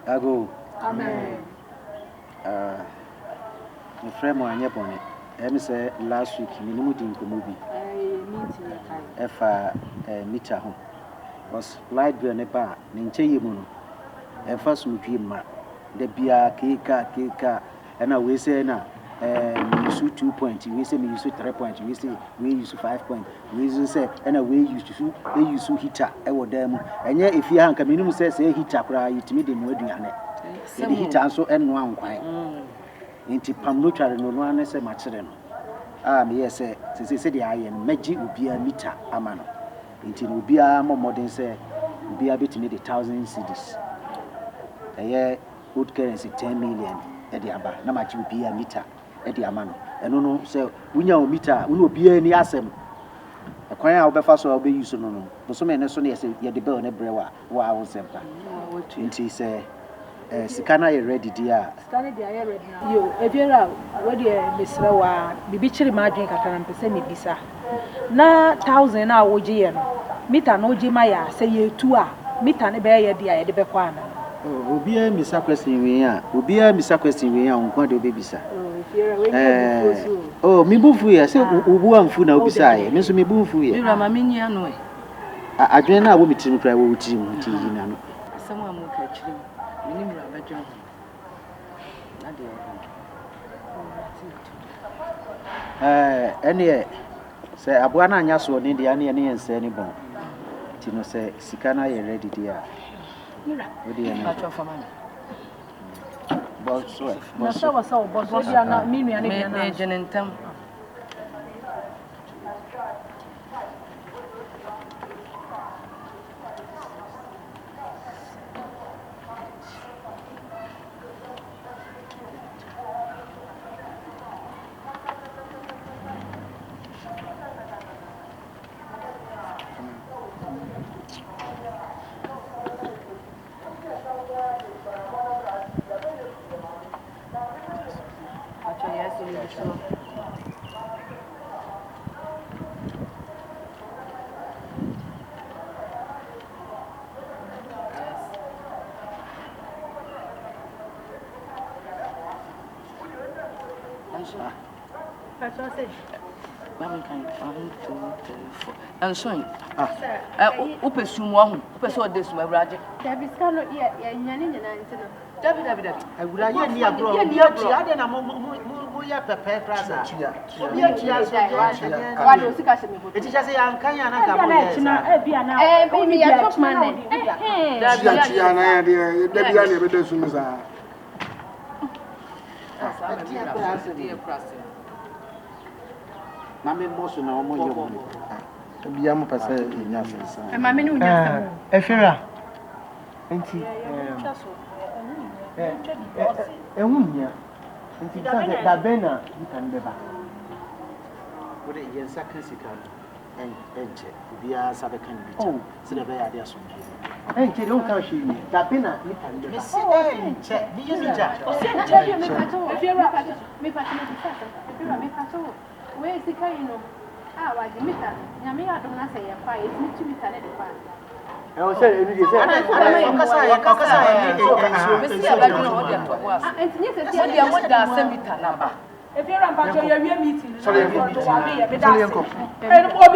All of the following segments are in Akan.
Ago. Amen. My friend Moanya Bonnet. Say last week, minimum in Komubi. Meter home. Was light be on a bar, Ninche Mono. And first we dream ma. The beer, cake, and I will say now. Use 2 points, we say we use 3 points, we say we use 5 points, we say and we used to they use hitter, them. And yet if you have community says a hitter, you to me the wedding on it. The hitter so and one quite. Into Pamutra no one say much. Yes, say the iron magic will be a meter, a man. It will be a more modern say, will be a bit near 1,000 cities. A year would currency 10 million at the Abba, no much will be a meter. Edi amano eno say wunya o meter wo no bia ni asem akwan a wo befa so obe use no so me ne so ne say ye de bill ne brewa wa wo sempa nti say sika na ye ready dia sika na dia ye ready na yo ebiera wo de mesra wa bibi chiri ma adwen kakara mpese me bisa na 1000 na wo giye no meter no gi ma ya say ye tu a meter ne be ye dia ye de be kwa na obia misa question we a obia misa question we a onko de obebisa oh mi bufu ya say obu amfu na obisa ye me so mi bufu ye mi ma menyi ano e adwen na wo mitiri kra wo wutiri mu ti yi na no asem a mo ka chiri mi ni mi abadwen na de ene say aboa na anya so ne de ane ne yense ne bon ti no say sika na ye ready dia mira odi ene ba cho fama boss na sawa boss dia na mi nua ne dia na me jenentam and so opesum ho opeso odesum awraje David Scalo ye nyane nyana ntino David awraje ni agro ti ade na mo ya pepe krasa obi atia so wale osika se me bodo eti chase ya nkan ya na ka mo bi mi ya top man David atia na ya de David ya na be desum za Mame moso na omo yo bia mo pese nya sensa mama ni unya sam efera enti ehunya enti da bena bitan beba wode yensa kan sika enche bia sabe kan bi se na be ya de aso enche don kan shi ni da bena bitan beba enche bi yesi ja me pato me pato we sika ino wa di mita nyame adom na se ye kwa e ti mita ne de kwa o se enu de se kasa Priscilla ba dun o de to ho asa entinye se so de mo da semita na ba ebiera mpacho ye wie meeting sorry obi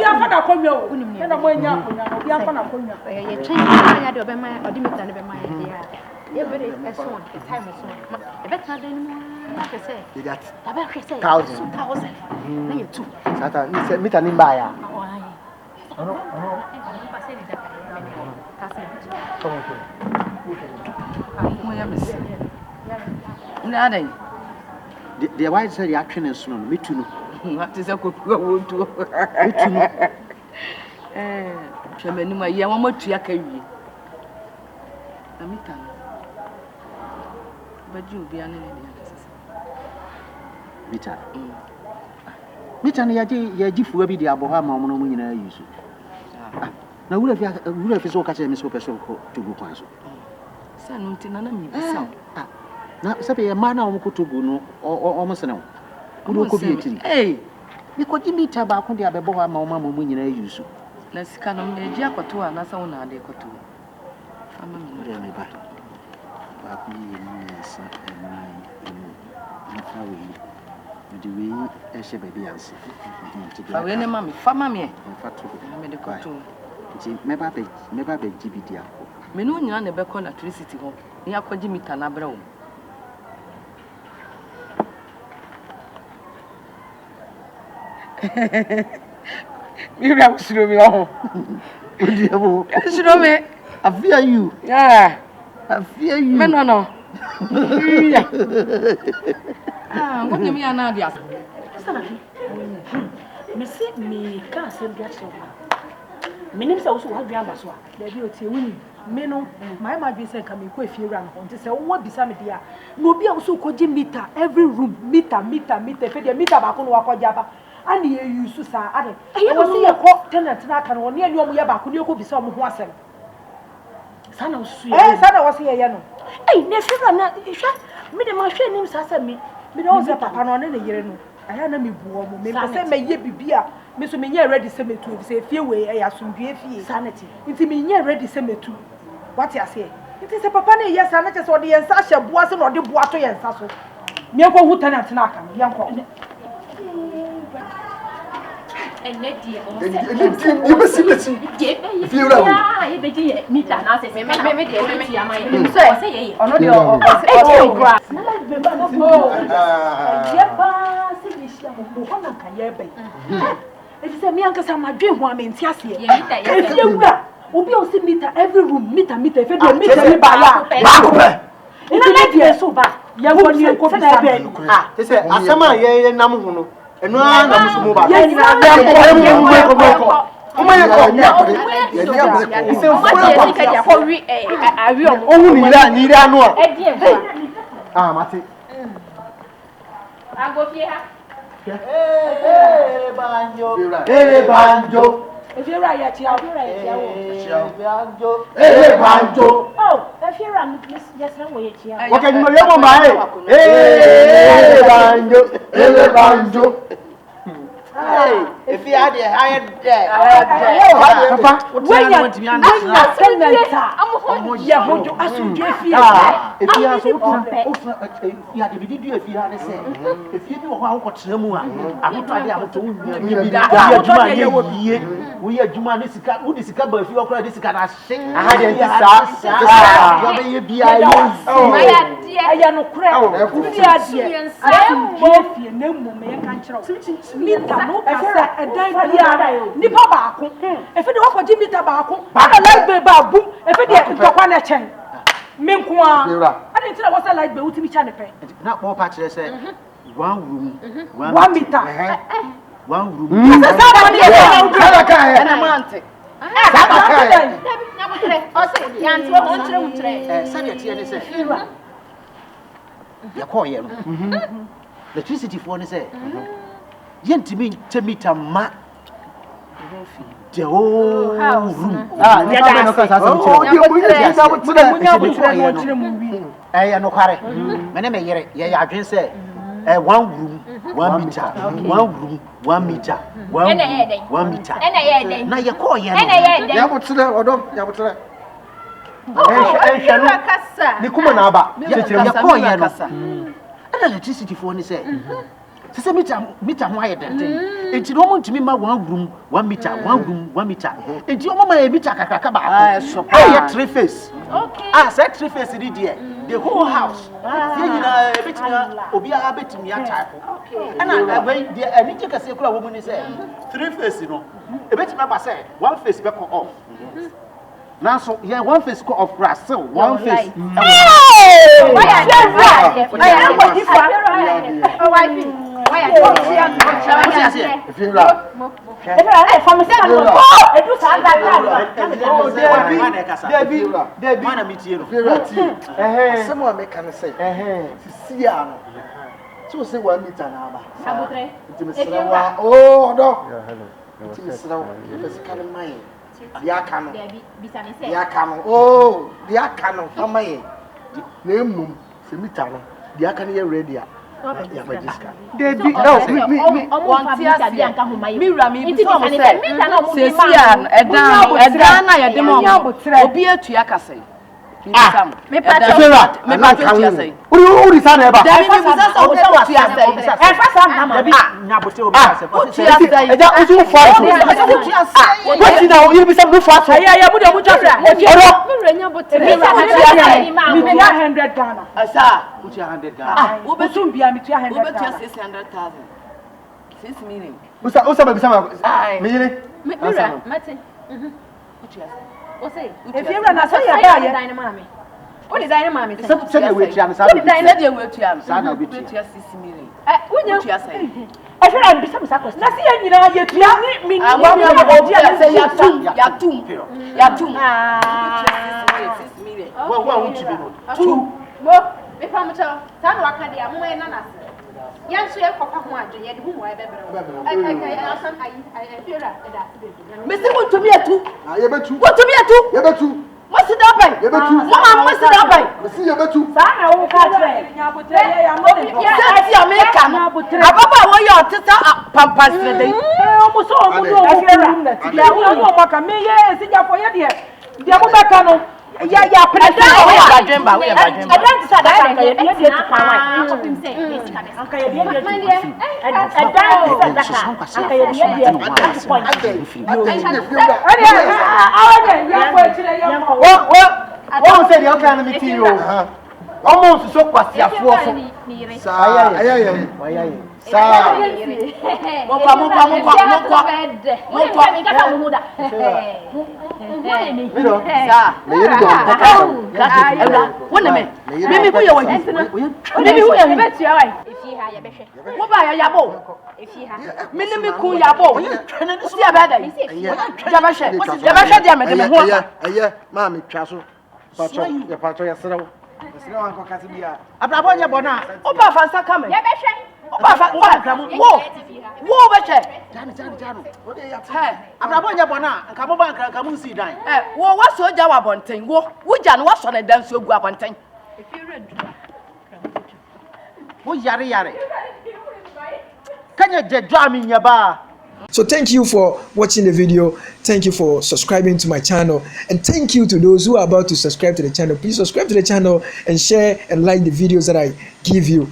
afa na konwa o na mo anya konwa obi afa na konwa ye twen ya de obema odi mita ne bema ye dia ye bere eso the time so e beta de ni mo na pese you got aba pese 1000 na ye 2 sata ni se mita ni ba ya ono pase ni da kasi mo ya mesi na adai the white said ya twene so no metu no what is a kokuwa wontu metu no hwemani ma ye mo matua ka wie na mita baji obi ane ne dia mita no ya gifuwa bi dia aboha ma omo no nyina yusu na wura fi so ka che me so person ko tugu kwan so sa no ntina na mi bisa na sabe ya mana omo ko tugu no omo sene wo ko bi etiri ni ko di mita ba ko dia bebo ha ma omo mo nyina yusu na sika no me ji akoto a na sa wona ade koto fama mi no me ba baako mmiɛnsa ɛnan mfa wei mede wei ɛhyɛ baabi ansa fa wei ne mami fa mami mfa to me de koto nti meba bɛgye bi di akɔ me no nyina ne bɛkɔ electricity ho ne akɔgye mita na brɛ wo Mira usiro mi oho. Odehyieba. Usiro me. I fear you. Yeah. I fear you. Me no. what you mean na dia me say me ka asem bia che me nim say wo so wa dua ba so a da bi o tie wuni me no my dwe say ka me ko afie wura no nti say wo bisa me dia no obi a wo so koji meter every room meter fe dia meter ba ko no wakoja ba ani ye yusu sa ade e wo say ye ko tenant na aka no ne ani omo ye ba ko ne ko bisa omo ho asem sana wo su ye sana wo say ye no ne fi wura na hwa me de ma hwe nim sa sa me de wo say papa no ne yere no aya na me buo mo me say me ye bibia me so me nye ready say me tu say fie we e asomdue fie sanity nti me nye ready say me tu what you say nti say papa na ye sanity so de yensa hye boa se no de boa to yensa so me ko hu tenant na aka me yanko Enedi you be see feel that way ah e be ji meter na say me de ti ama ye say ye ono de o gra na like be ba no ye ba se bi hia mo ko na kan ye be e say me anka sa ma dwe ho amenti ase ye meter ye fie wura obi o see meter every room meter fe de meter ni ba ya ba ko be ina na die so ba ye wo ni ko bisa be te say asama ye nam ho no eno na musumu ba ye ni na banjo if you right ya chia banjo banjo oh if you run yes na we chia okay no ye mo ma banjo if you had a higher papa when you tenant ya hojo asundue fie if you are so you had the do if you had say if you do ho akotra mu a akoto ade akoto we adwuma ne sika wo de sika ba fi okra de sika na hye aha de sa ya be bia aya no kra fi ade asundue fie na mu me kan kire meter no kasa edan bia nipa baako efi de wakoji meter baako na light bill ba bu efi de ntokwa na chen me nko a ade ntira wasa light bill utimi cha ne pe na po pa kire say one room 1 meter one room na mante electricity for ne say yentimi temita ma the whole room ya no kasa no kware me me yere ye adwen say one room 1 meter 1 room 1 meter 1 meter na ye call ye no ya botre odom ya botre ni kuma na aba ye call ye no and electricity for ne say say meter ho aye denten enti no mo ntimi ma 1 room 1 meter 1 room 1 meter enti o mo ma e meter kakaka ba ah 3 face okay say 3 face ni there the whole house ye nyina e betimia obi a betimia type okay and when there any take say kula wo mu ni say 3 face no e betimia ba say 1 face be off now so yeah 1 face go off grass so 1 face oh dia kanu fama ye na emum se mita no dia kan ye ready a ya ba jiska Debi want tia sia mira mi bi so mo se sia edan na ye de mo obi atua kase Me pacho say. Who is an eba? Daddy, me busa so what you say. E fa sa na ma bi nyabote obi ase. E ja usu fa. What now you be some no fa. Ya mu de mu twa se. Me renya bote. Me tua 100 Ghana. Asa. Put your 100 Ghana. Wo betum bia me tua 100 Ghana. 600,000. 6 million. Usa be sama. Me yele. Me ra, mate. What say? If you run as I buy it, dynamite. What is dynamite? Say we try am say. What is dynamite? We try am. Sana bi 6 million. What you say? I feel I'm bisa bisa question. Na see you nyina ye tua me. I want to say yatum. 6 million. What won't you be? 2. Mo, me pamucho. Tanu wakade a mo na na. Yan so e kofa ho adwe ye de hu wa e bebere. I asan I feel that me say what to me atu. Ah, ye betu. What to me atu? Ye betu. What sit down by? Ye betu. What sit down by? Me see ye betu. Sa na wo ka tre. Nyabotre ya mo de. Say America. Ababa wo your tita pampas dey. Omo so omo do omo room na ti. Ya wo maka me ye si ja for ye de mo beka no. Ya presa we are dreamba. I don't say that kan ye de to kwa wan. Anka ye de to. I don't say that kan. Anka ye de to point. What say the okay na me ti o. Almost so kwasiafo so. Sa aye. Sa. Mo Sa. Me yiri do mpaka. Wona me. Me hu ye wa. Me hu ye betu ya wa. Efi ha ye behwe. Wo ba ya yabo. Efi ha. Me ne me ku yabo. Si ya ba da. Ya behwe dia me de me ho. Aye, maame twa so. Pacho ya serawo. Sira wan ko kasi bia. Abrabo nya bona. O ba fa nsa kame. ye behwe. O ba fa wo behwe. Jano. Hey, Abrabo nya bona nka mo ba nka mu si dan. wo soja wa bonten wo ja no so na dan so gu abonten. Wo yare. Kanya je dwa mi nya ba. So thank you for watching the video. Thank you for subscribing to my channel. And thank you to those who are about to subscribe to the channel. Please subscribe to the channel and share and like the videos that I give you.